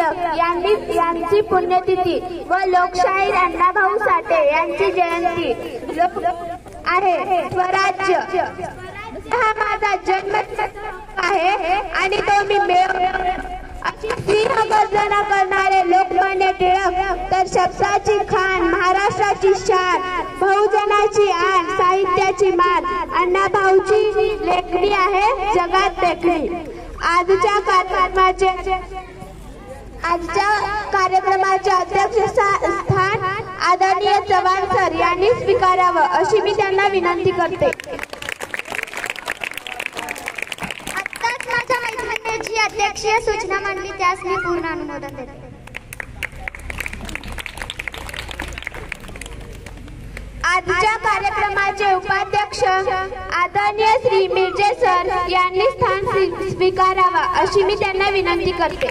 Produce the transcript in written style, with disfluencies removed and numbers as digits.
टिळक यांची पुण्यतिथी व लोकशाहीर अण्णाभाऊ साठे यांची जयंती आहे। स्वराज्य हा माझा जन्म आहे आणि तो मी मिळवतो अशी सिंहगर्जना करणारे लोकमान्य टिळक तर शब्दाची खाण, महाराष्ट्राची शान, बहुजनाची आण, साहित्याची मान अण्णाभाऊची लेखणी आहे जगात देखणी। आजच्या कार्यक्रमाचे अध्यक्षस्थान आदरणीय चव्हाण सर यांनी स्वीकारावं अशी मी त्यांना विनंती करते। आत्ताच माझ्या मैत्रिणीची अध्यक्षीय सूचना मांडली त्यास मी पूर्ण अनुमोदन देते। आजच्या कार्यक्रमाचे उपाध्यक्ष आदरणीय श्री मिर्जे सर यांनी स्थान स्वीकारावा अशी मी त्यांना विनंती करते।